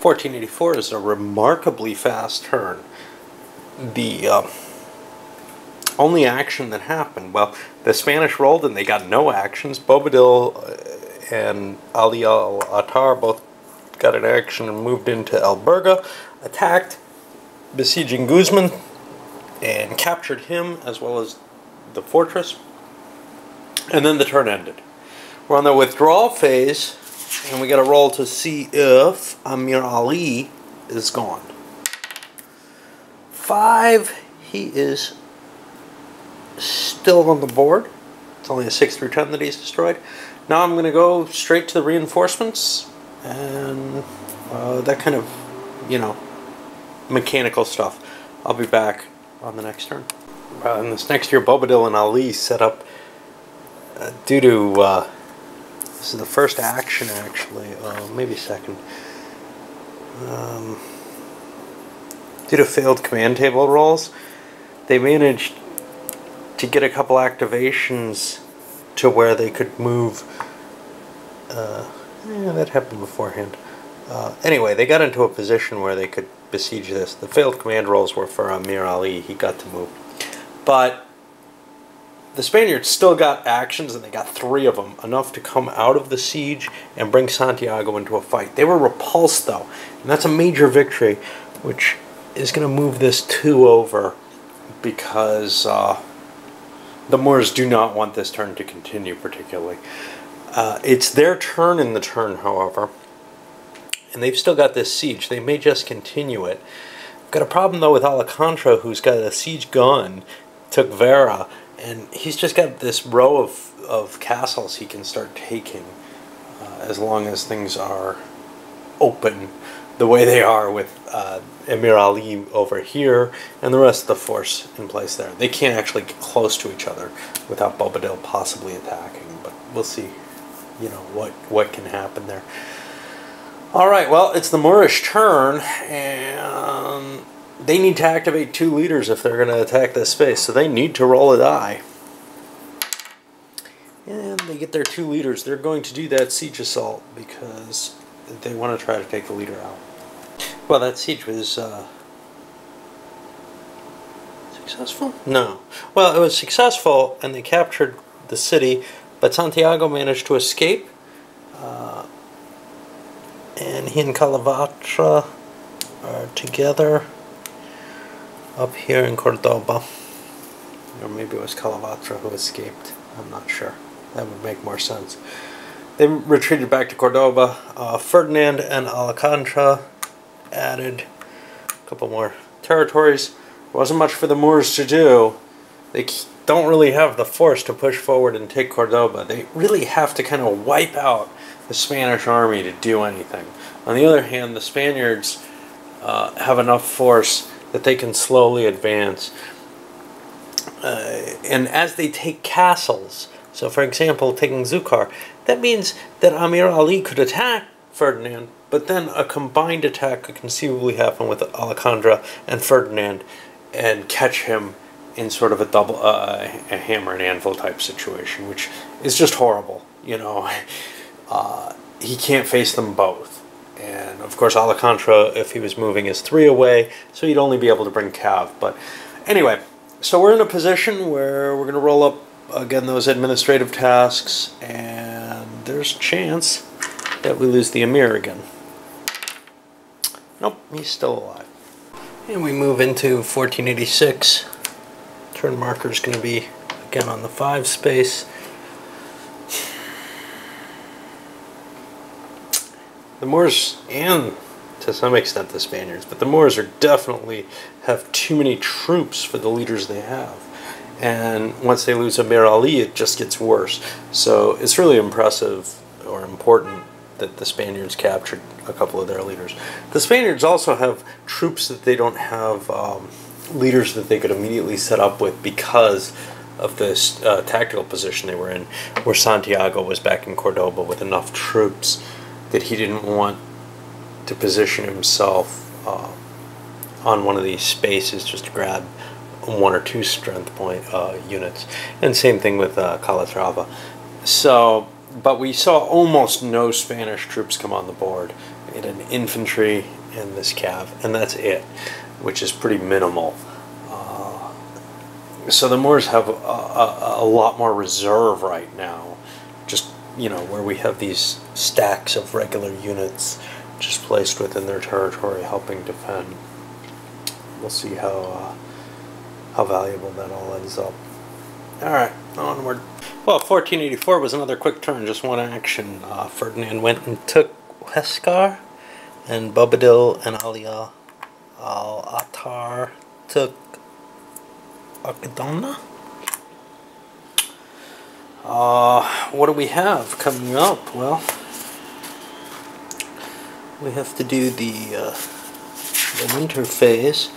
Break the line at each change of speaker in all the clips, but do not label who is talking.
1484 is a remarkably fast turn. The only action that happened, well, the Spanish rolled and they got no actions. Bobadil and Ali al-Attar both got an action and moved into Alberga, attacked, besieging Guzman, and captured him as well as the fortress. And then the turn ended. We're on the withdrawal phase, and we got to roll to see if Amir Ali is gone. 5, he is still on the board. It's only a 6 through 10 that he's destroyed. Now I'm going to go straight to the reinforcements and that kind of, mechanical stuff. I'll be back on the next turn. In this next year, Bobadil and Ali set up due to this is the first action actually, maybe second. Due to failed command table rolls, they managed to get a couple activations to where they could move. Yeah, that happened beforehand. Anyway, they got into a position where they could besiege this. The failed command rolls were for Amir Ali. He got to move. But the Spaniards still got actions, and they got 3 of them, enough to come out of the siege and bring Santiago into a fight. They were repulsed, though, and that's a major victory, which is going to move this 2 over because the Moors do not want this turn to continue particularly. It's their turn in the turn, however, and they've still got this siege. They may just continue it. Got a problem, though, with Alcantara, who's got a siege gun, took Vera, and he's just got this row of castles he can start taking as long as things are open the way they are with Amir Ali over here and the rest of the force in place there. They can't actually get close to each other without Bobadil possibly attacking, but we'll see, what can happen there. Alright, well, it's the Moorish turn, and they need to activate 2 leaders if they're going to attack this space, so they need to roll a die. And they get their 2 leaders. They're going to do that siege assault because they want to try to take the leader out. Well, that siege was successful? No. Well, it was successful, and they captured the city, but Santiago managed to escape. And he and Calavatra are together up here in Cordoba. Or maybe it was Calavatra who escaped. I'm not sure. That would make more sense. They retreated back to Cordoba. Ferdinand and Alcantara added a couple more territories. Wasn't much for the Moors to do. They don't really have the force to push forward and take Cordoba. They really have to kind of wipe out the Spanish army to do anything. On the other hand, the Spaniards have enough force that they can slowly advance. And as they take castles, so for example, taking Zukar, that means that Amir Ali could attack Ferdinand, but then a combined attack could conceivably happen with Alcantara and Ferdinand and catch him in sort of a double, a hammer and anvil type situation, which is just horrible, he can't face them both. And of course Alcantara, if he was moving, is 3 away, so he'd only be able to bring Cav. But anyway, so we're in a position where we're going to roll up, again, those administrative tasks, and there's a chance that we lose the Emir again. Nope, he's still alive. And we move into 1486. Turn marker is going to be, again, on the 5 space. The Moors, and to some extent the Spaniards, but the Moors are definitely have too many troops for the leaders they have. And once they lose Amir Ali, it just gets worse. So it's really impressive or important that the Spaniards captured a couple of their leaders. The Spaniards also have troops that they don't have leaders that they could immediately set up with because of this tactical position they were in, where Santiago was back in Cordoba with enough troops that he didn't want to position himself on one of these spaces just to grab 1 or 2 strength point units. And same thing with Calatrava. But we saw almost no Spanish troops come on the board. We had an infantry and this cav, and that's it, which is pretty minimal. So the Moors have a lot more reserve right now, just, you know, where we have these stacks of regular units just placed within their territory helping defend. We'll see how valuable that all ends up. Alright, onward. Well, 1484 was another quick turn, just one action. Ferdinand went and took Huescar, and Bobadil and Ali al-Attar took Akadona. What do we have coming up? Well, we have to do the winter phase,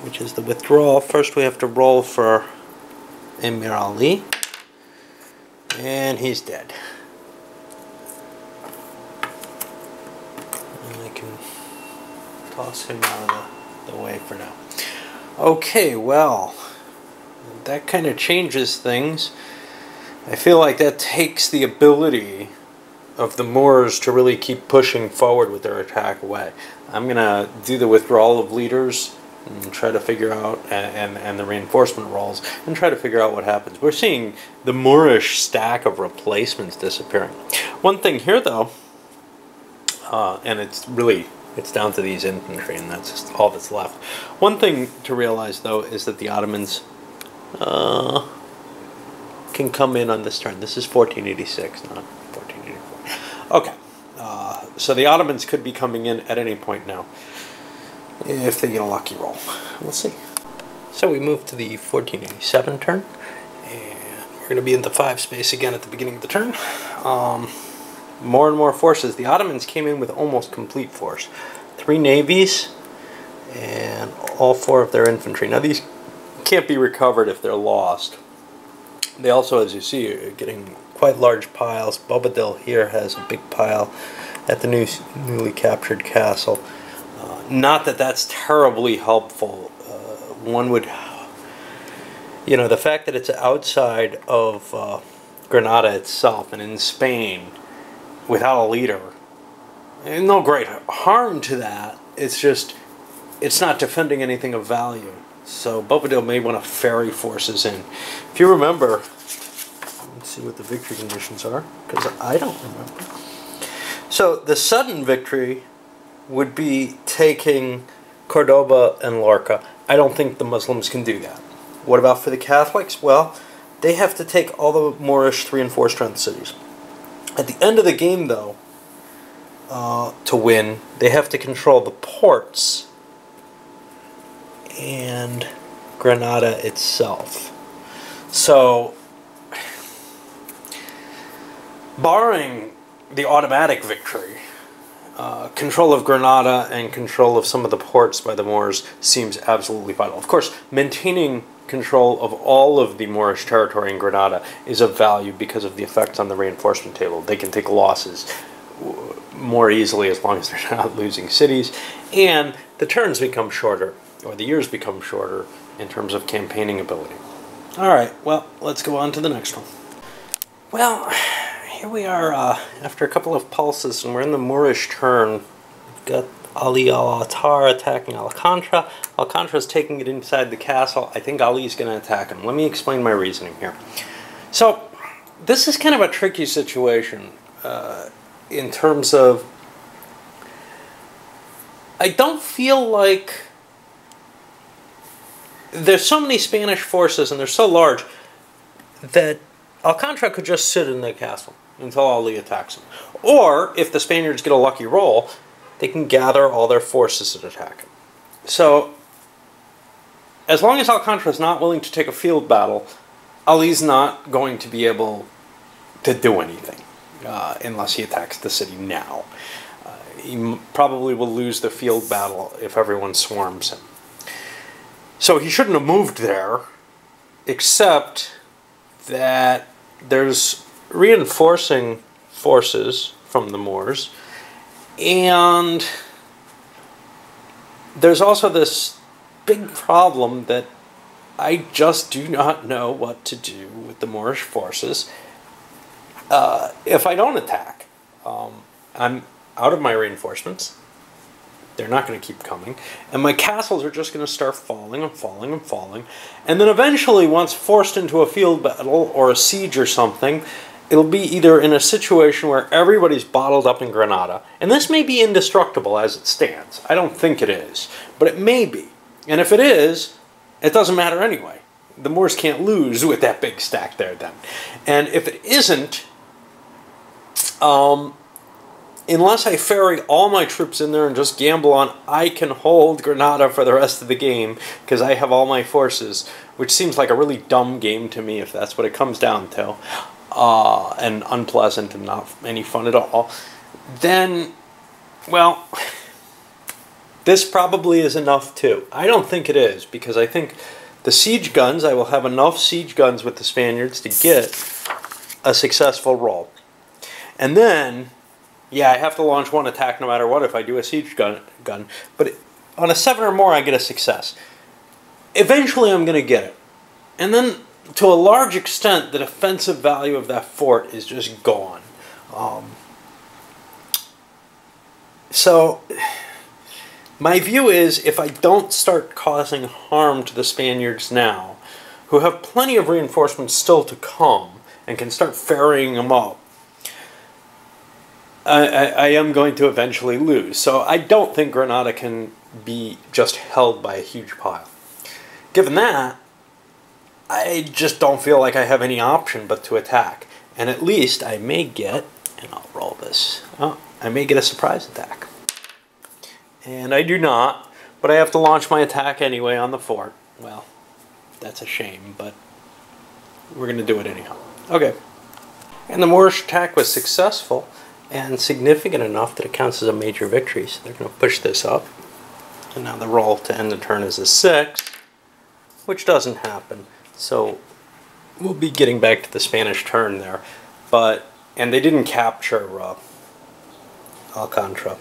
which is the withdrawal. First we have to roll for Emir Ali, and he's dead. And I can toss him out of the way for now. Okay, well, that kind of changes things. I feel like that takes the ability of the Moors to really keep pushing forward with their attack away. I'm going to do the withdrawal of leaders and try to figure out, and the reinforcement rolls, and try to figure out what happens. We're seeing the Moorish stack of replacements disappearing. One thing here, though, and it's down to these infantry, and that's just all that's left. One thing to realize, though, is that the Ottomans can come in on this turn. This is 1486, not 1484. Okay, so the Ottomans could be coming in at any point now, if they get a lucky roll. We'll see. So we move to the 1487 turn, and we're going to be in the 5 space again at the beginning of the turn. More and more forces. The Ottomans came in with almost complete force. 3 navies and all 4 of their infantry. Now these can't be recovered if they're lost. They also, as you see, are getting quite large piles. Bobadil here has a big pile at the newly captured castle. Not that that's terribly helpful. One would, you know, the fact that it's outside of Granada itself and in Spain without a leader, no great harm to that. It's just, it's not defending anything of value. So Bobadil may want to ferry forces in. If you remember, let's see what the victory conditions are, because I don't remember. So the sudden victory would be taking Cordoba and Lorca. I don't think the Muslims can do that. What about for the Catholics? Well, they have to take all the Moorish 3 and 4 strength cities. At the end of the game, though, to win, they have to control the ports and Granada itself. So, barring the automatic victory, control of Granada and control of some of the ports by the Moors seems absolutely vital. Of course, maintaining control of all of the Moorish territory in Granada is of value because of the effects on the reinforcement table. They can take losses more easily as long as they're not losing cities, and the turns become shorter, or the years become shorter in terms of campaigning ability. Alright, well, let's go on to the next one. Well, here we are after a couple of pulses, and we're in the Moorish turn. We've got Ali al-Attar attacking Alcantara. Alcantara's taking it inside the castle. I think Ali's going to attack him. Let me explain my reasoning here. So, this is kind of a tricky situation in terms of, I don't feel like there's so many Spanish forces and they're so large that Alcantara could just sit in the castle until Ali attacks him. Or, if the Spaniards get a lucky roll, they can gather all their forces and attack him. So, as long as Alcantara is not willing to take a field battle, Ali's not going to be able to do anything unless he attacks the city now. He probably will lose the field battle if everyone swarms him. So he shouldn't have moved there, except that there's reinforcing forces from the Moors, and there's also this big problem that I just do not know what to do with the Moorish forces if I don't attack. I'm out of my reinforcements. They're not going to keep coming. And my castles are just going to start falling and falling and falling. And then eventually, once forced into a field battle or a siege or something, it'll be either in a situation where everybody's bottled up in Granada. And this may be indestructible as it stands. I don't think it is. But it may be. And if it is, it doesn't matter anyway. The Moors can't lose with that big stack there then. And if it isn't, unless I ferry all my troops in there and just gamble on I can hold Granada for the rest of the game because I have all my forces, which seems like a really dumb game to me if that's what it comes down to, and unpleasant and not any fun at all, then, well, this probably is enough too. I don't think it is, because I think the siege guns, I will have enough siege guns with the Spaniards to get a successful roll. And then, yeah, I have to launch one attack no matter what if I do a siege gun. But on a 7 or more, I get a success. Eventually, I'm going to get it. And then, to a large extent, the defensive value of that fort is just gone. So, my view is, if I don't start causing harm to the Spaniards now, who have plenty of reinforcements still to come, and can start ferrying them up, I am going to eventually lose. So I don't think Granada can be just held by a huge pile. Given that, I just don't feel like I have any option but to attack. And at least I may get, and I'll roll this, I may get a surprise attack. And I do not, but I have to launch my attack anyway on the fort. Well, that's a shame, but we're going to do it anyhow. Okay. And the Moorish attack was successful and significant enough that it counts as a major victory. So they're going to push this up. And now the roll to end the turn is a 6, which doesn't happen. So we'll be getting back to the Spanish turn there. And they didn't capture Alcantara.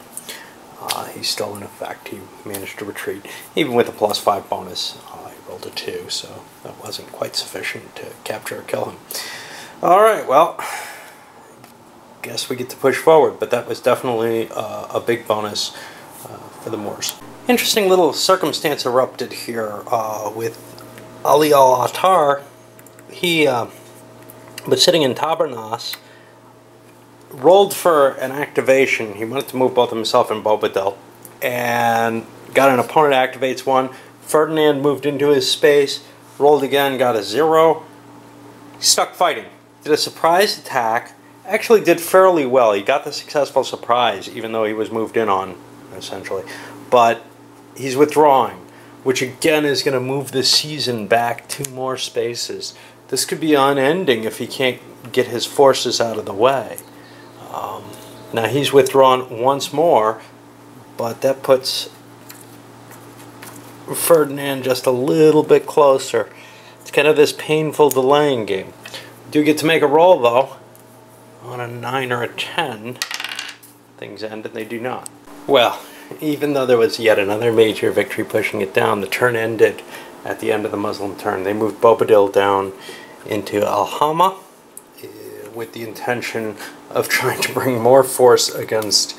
He's still in effect. He managed to retreat. Even with a +5 bonus, he rolled a 2, so that wasn't quite sufficient to capture or kill him. Alright, well, guess we get to push forward, but that was definitely a big bonus for the Moors. Interesting little circumstance erupted here with Ali al-Attar. He was sitting in Tabernas, rolled for an activation. He wanted to move both himself and Bobadil, and got an opponent activates 1. Ferdinand moved into his space, rolled again, got a 0. Stuck fighting. Did a surprise attack. Actually did fairly well. He got the successful surprise, even though he was moved in on, essentially. But he's withdrawing, which again is going to move the season back 2 more spaces. This could be unending if he can't get his forces out of the way. Now he's withdrawn once more, but that puts Ferdinand just a little bit closer. It's kind of this painful delaying game. Do get to make a roll though. On a 9 or a 10, things end and they do not. Well, even though there was yet another major victory pushing it down, the turn ended at the end of the Muslim turn. They moved Bobadil down into Alhama with the intention of trying to bring more force against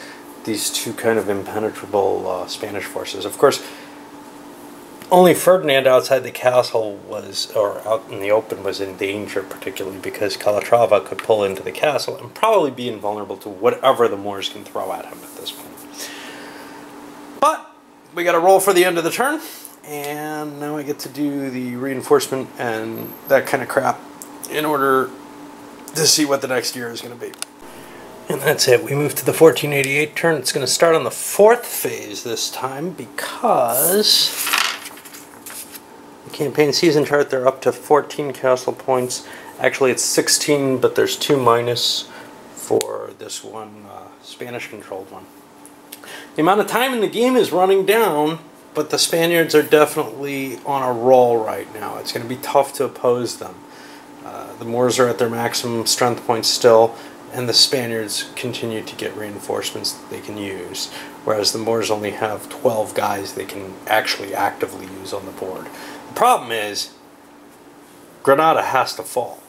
these 2 kind of impenetrable Spanish forces. Of course, only Ferdinand outside the castle or out in the open was in danger, particularly because Calatrava could pull into the castle and probably be invulnerable to whatever the Moors can throw at him at this point. But we got a roll for the end of the turn, and now I get to do the reinforcement and that kind of crap in order to see what the next year is going to be. And that's it. We move to the 1488 turn. It's going to start on the 4th phase this time because the campaign season chart, they're up to 14 castle points. Actually, it's 16, but there's 2 minus for this one Spanish-controlled one. The amount of time in the game is running down, but the Spaniards are definitely on a roll right now. It's going to be tough to oppose them. The Moors are at their maximum strength points still, and the Spaniards continue to get reinforcements that they can use, whereas the Moors only have 12 guys they can actually actively use on the board. The problem is, Granada has to fall.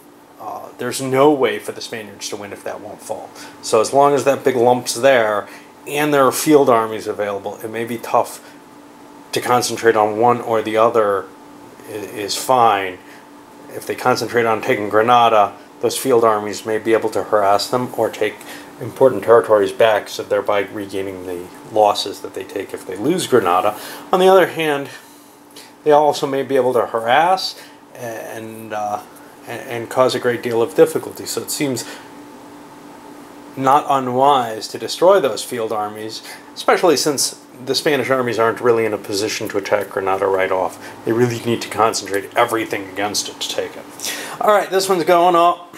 there's no way for the Spaniards to win if that won't fall. So as long as that big lump's there, and there are field armies available, it may be tough to concentrate on one or the other is fine. If they concentrate on taking Granada, those field armies may be able to harass them or take important territories back, so thereby regaining the losses that they take if they lose Granada. On the other hand, they also may be able to harass and cause a great deal of difficulty. So it seems not unwise to destroy those field armies, especially since the Spanish armies aren't really in a position to attack Granada right off. They really need to concentrate everything against it to take it. Alright, this one's going up.